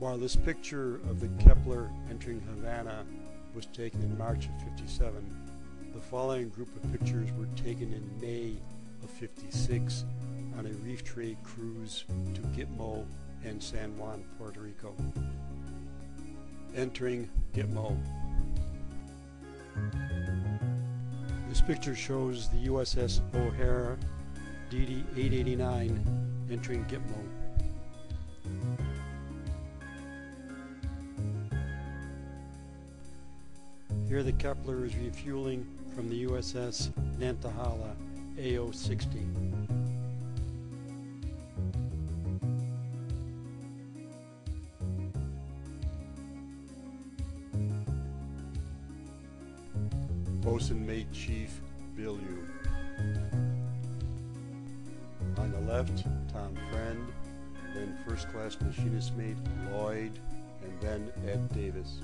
While this picture of the Keppler entering Havana was taken in March of '57, the following group of pictures were taken in May of '56 on a reef tray cruise to Gitmo and San Juan, Puerto Rico. Entering Gitmo. This picture shows the USS O'Hare DDE765 entering Gitmo. Here the Keppler is refueling from the USS Nantahala AO-60. Bosun Mate Chief Bill U. On the left, Tom Friend, then First Class Machinist Mate Lloyd, and then Ed Davis.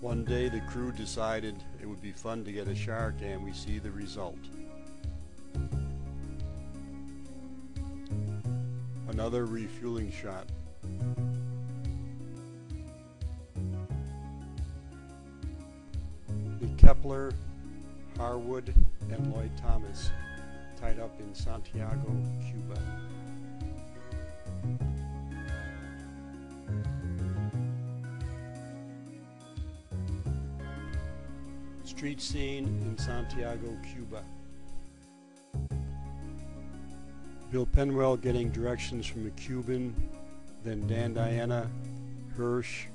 One day the crew decided it would be fun to get a shark, and we see the result. Another refueling shot. The Keppler, Harwood, and Lloyd Thomas tied up in Santiago, Cuba. Street scene in Santiago, Cuba. Bill Penwell getting directions from a Cuban, then Dan Diana, Hirsch,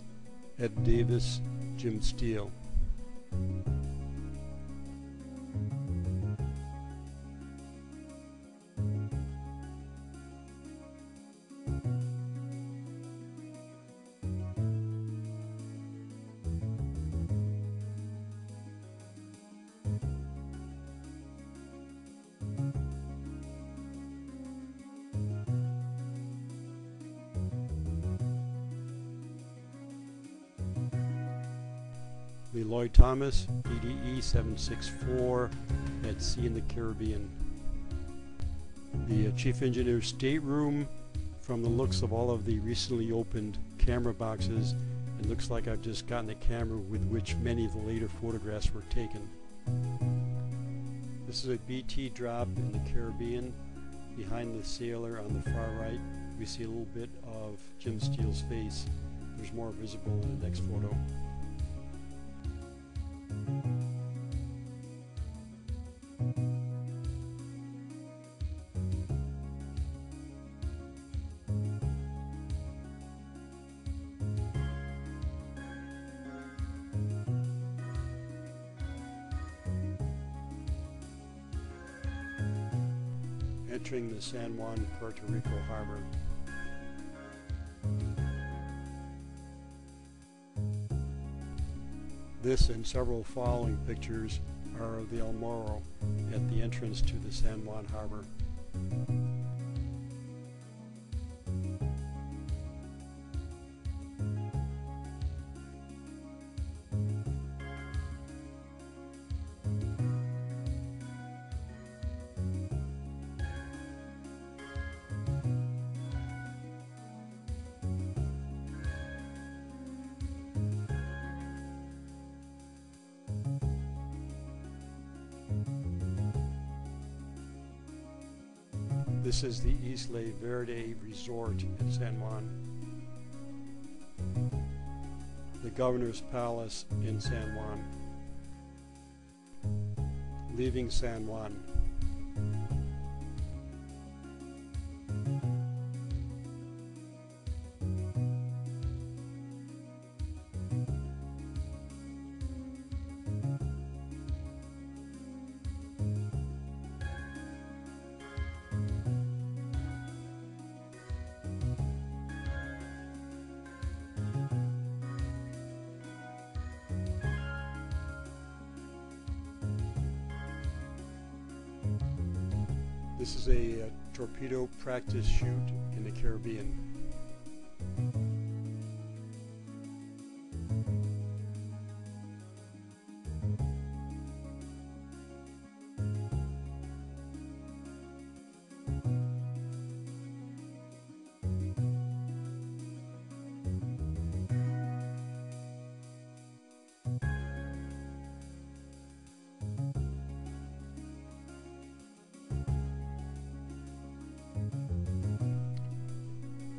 Ed Davis, Jim Steele. The Lloyd Thomas DDE765 at sea in the Caribbean. The Chief Engineer's stateroom. From the looks of all of the recently opened camera boxes, it looks like I've just gotten a camera with which many of the later photographs were taken. This is a BT drop in the Caribbean. Behind the sailor on the far right, we see a little bit of Jim Steele's face. There's more visible in the next photo. Entering the San Juan, Puerto Rico harbor. This and several following pictures are of the El Morro at the entrance to the San Juan harbor. This is the Isla Verde Resort in San Juan. The Governor's Palace in San Juan. Leaving San Juan. This is a torpedo practice shoot in the Caribbean.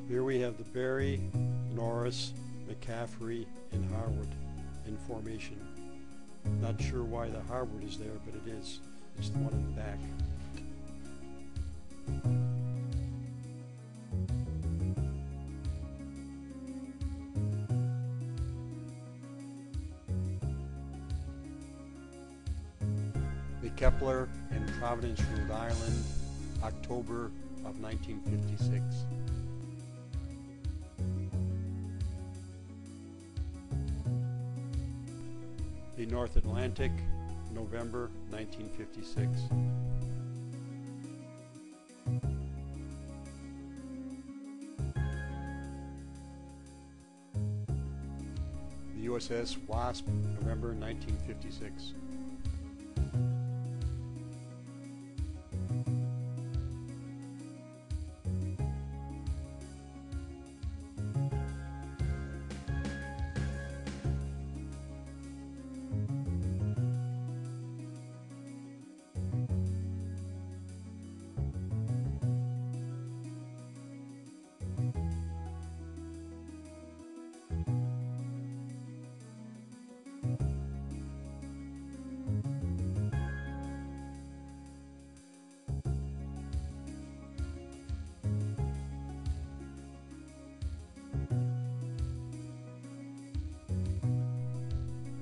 Here we have the Berry, Norris, McCaffrey, and Harwood in formation. Not sure why the Harwood is there, but it is. It's the one in the back. The Keppler in Providence, Rhode Island, October of 1956. The North Atlantic, November 1956. The USS Wasp, November 1956.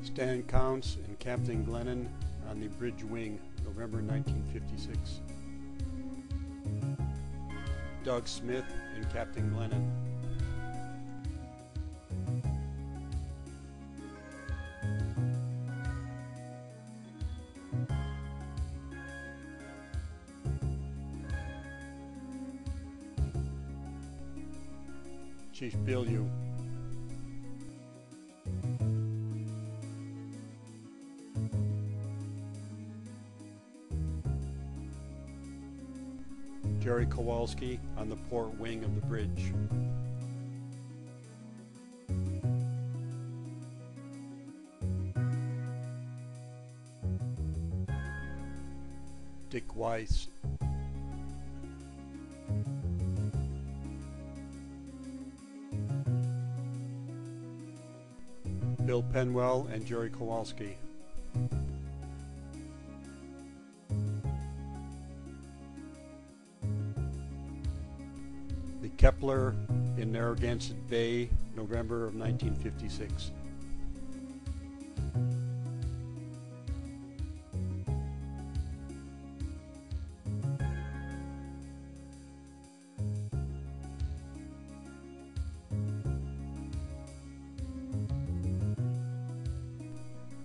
Stan Counts and Captain Glennon on the bridge wing, November 1956. Doug Smith and Captain Glennon. Chief Bilyeu. Jerry Kowalski on the port wing of the bridge. Dick Weiss. Bill Penwell and Jerry Kowalski. The Keppler in Narragansett Bay, November of 1956.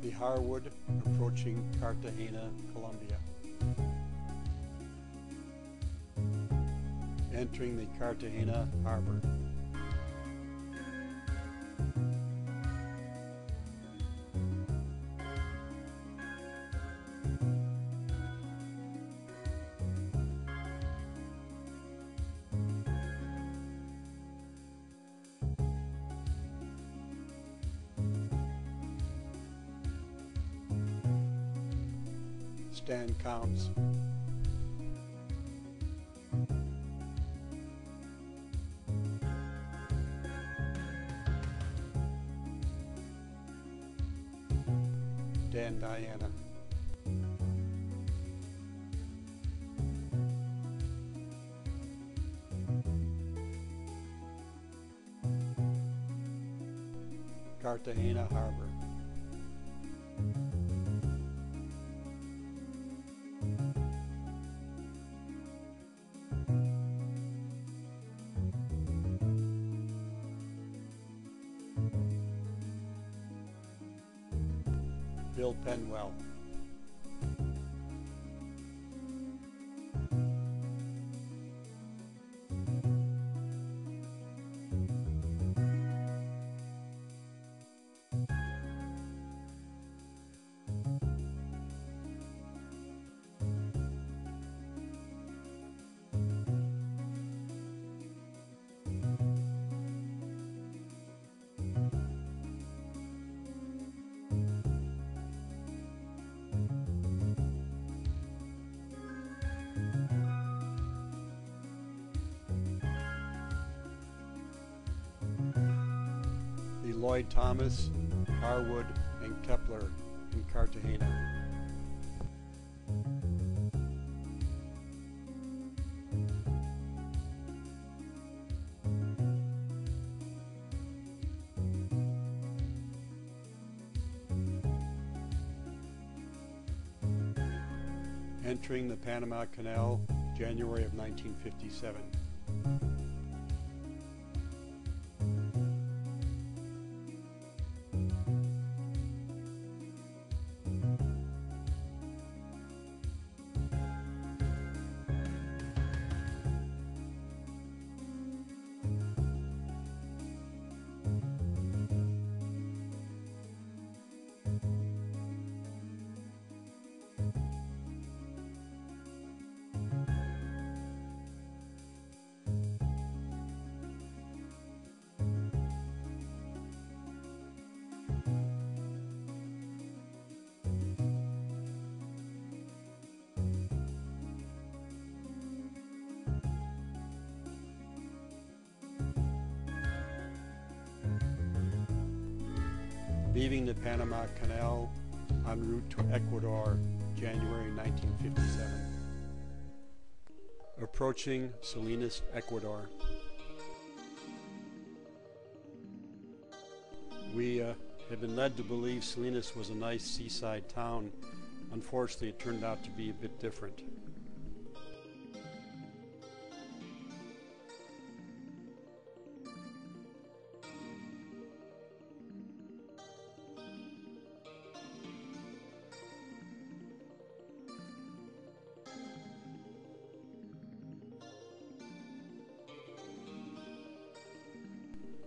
The Harwood approaching Cartagena, Colombia. Entering the Cartagena harbor. Stan Counts. Dan Diana. Cartagena Harbor. Bill Penwell. Lloyd Thomas, Harwood, and Keppler in Cartagena. Entering the Panama Canal, January of 1957. Leaving the Panama Canal en route to Ecuador, January 1957. Approaching Salinas, Ecuador. We had been led to believe Salinas was a nice seaside town. Unfortunately, it turned out to be a bit different.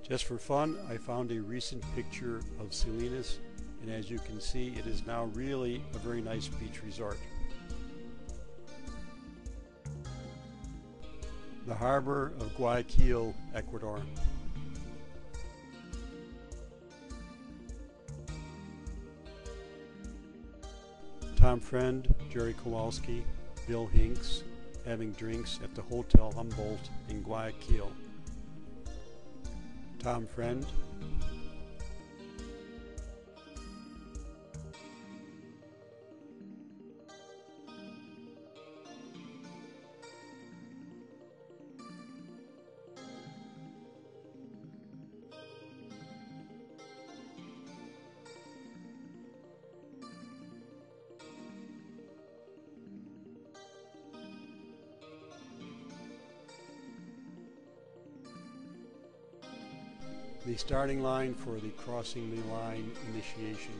Just for fun, I found a recent picture of Salinas, and as you can see, it is now really a very nice beach resort. The harbor of Guayaquil, Ecuador. Tom Friend, Jerry Kowalski, Bill Hinks, having drinks at the Hotel Humboldt in Guayaquil. Tom Friend, the starting line for the crossing the line initiation.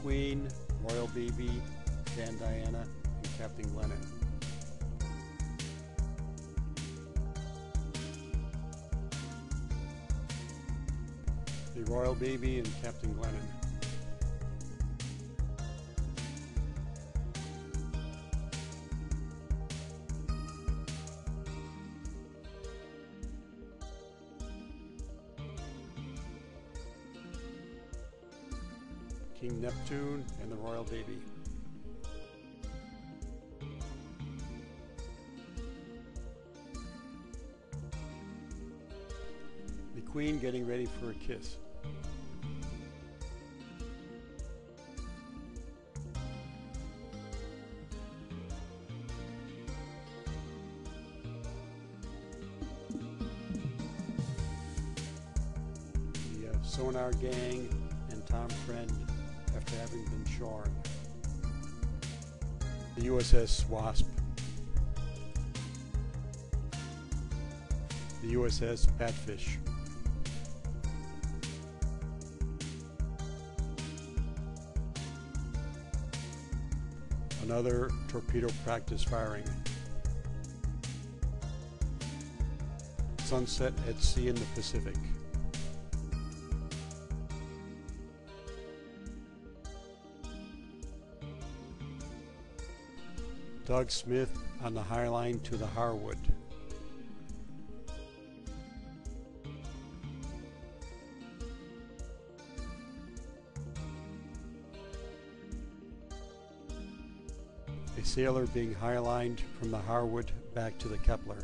Queen, Royal Baby, Dan Diana, and Captain Glennon. The Royal Baby and Captain Glennon. King Neptune and the Royal Baby. The Queen getting ready for a kiss. The Sonar Gang and Tom Friend after having been shorn. The USS Wasp. The the USS Batfish. Another torpedo practice firing. Sunset at sea in the Pacific. Doug Smith on the high line to the Harwood. A sailor being high-lined from the Harwood back to the Keppler.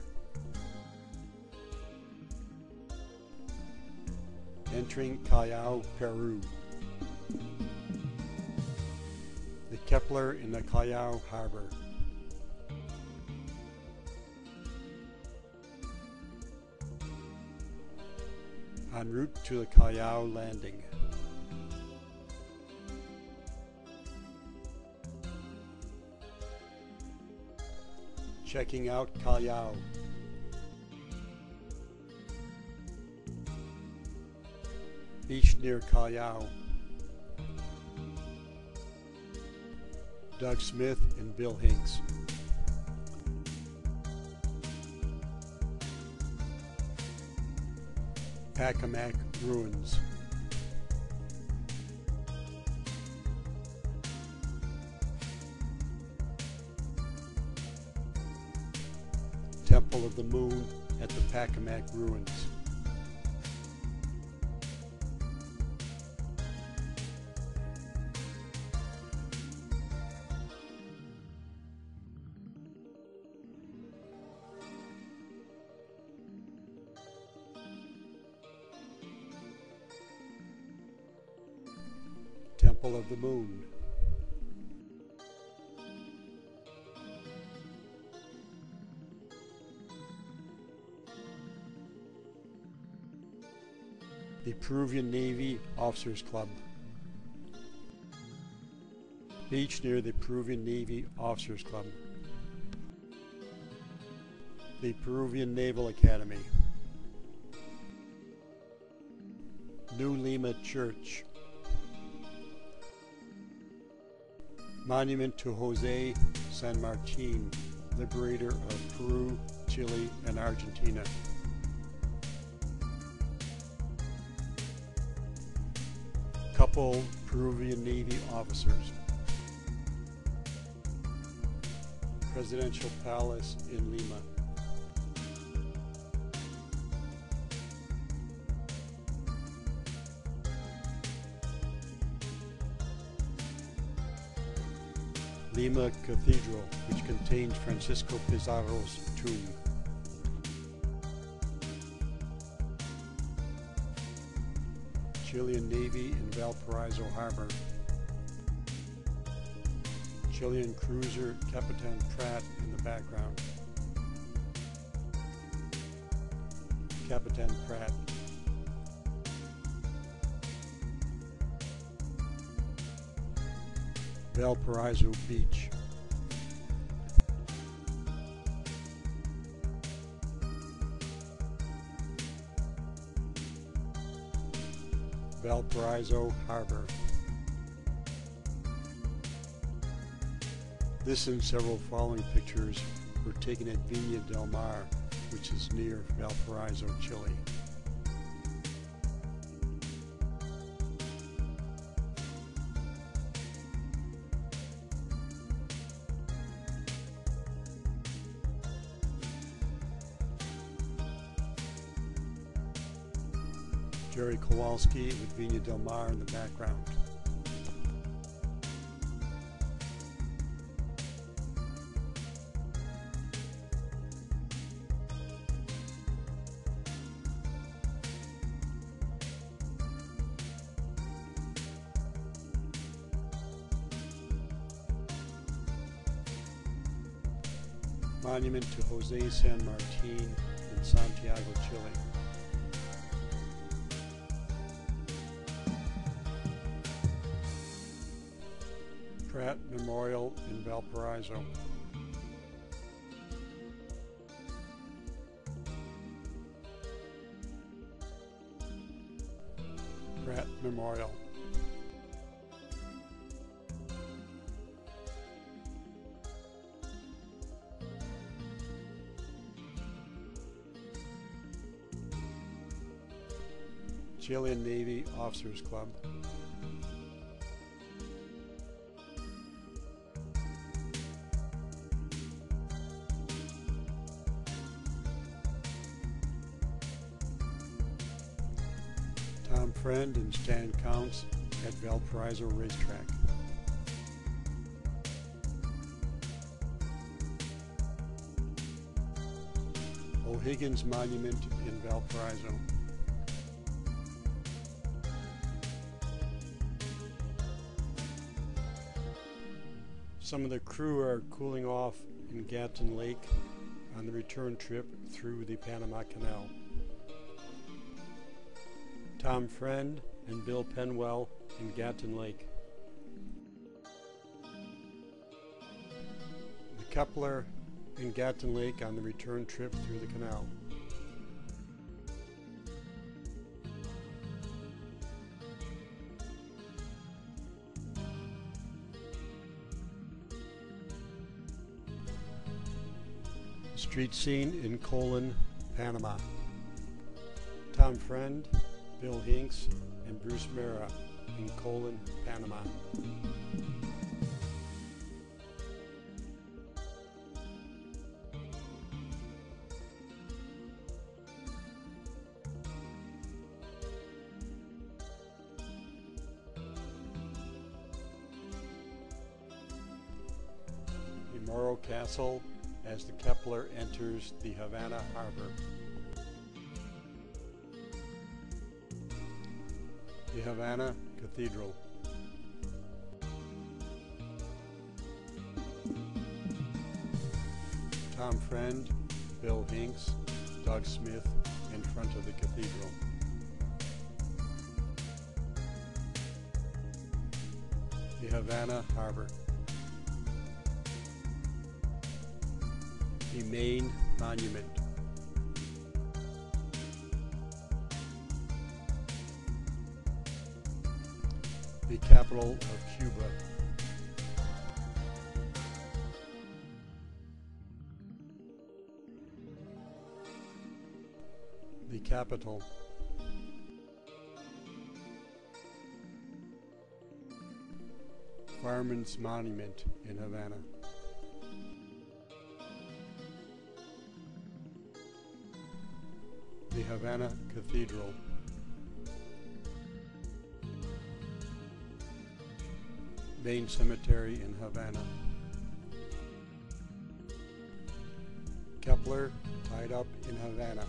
Entering Callao, Peru. The Keppler in the Callao harbor. En route to the Callao landing. Checking out Callao. Beach near Callao. Doug Smith and Bill Hinks. Pacamac ruins. Temple of the Moon at the Pacamac ruins. Temple of the Moon. The Peruvian Navy Officers Club. Beach near the Peruvian Navy Officers Club. The Peruvian Naval Academy. New Lima Church. Monument to Jose San Martin, liberator of Peru, Chile, and Argentina. Couple Peruvian Navy officers. Presidential Palace in Lima. Lima Cathedral, which contains Francisco Pizarro's tomb. Chilean Navy in Valparaiso Harbor. Chilean cruiser Capitan Pratt in the background. Capitan Pratt. Valparaiso Beach. Valparaiso Harbor. This and several following pictures were taken at Viña del Mar, which is near Valparaiso, Chile. Jerry Kowalski with Viña del Mar in the background. Monument to Jose San Martin in Santiago, Chile. Pratt Memorial in Valparaiso. Pratt Memorial. Chilean Navy Officers Club. Tom Friend and Stan Counts at Valparaiso Racetrack. O'Higgins Monument in Valparaiso. Some of the crew are cooling off in Gatton Lake on the return trip through the Panama Canal. Tom Friend and Bill Penwell in Gatton Lake. The Keppler in Gatton Lake on the return trip through the canal. Street scene in Colon, Panama. Tom Friend, Bill Hinks, and Bruce Mera in Colon, Panama. The Morro Castle as the Keppler enters the Havana Harbor. The Havana Cathedral. Tom Friend, Bill Hinks, Doug Smith in front of the cathedral. The Havana Harbor. The Main Monument. The capital of Cuba. The capital. Fireman's Monument in Havana. The Havana Cathedral. Main Cemetery in Havana. Keppler tied up in Havana.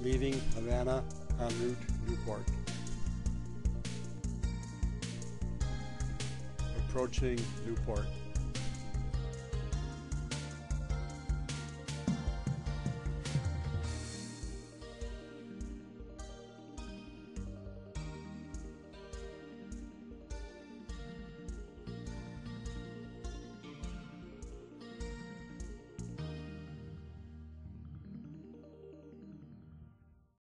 Leaving Havana en route Newport. Approaching Newport.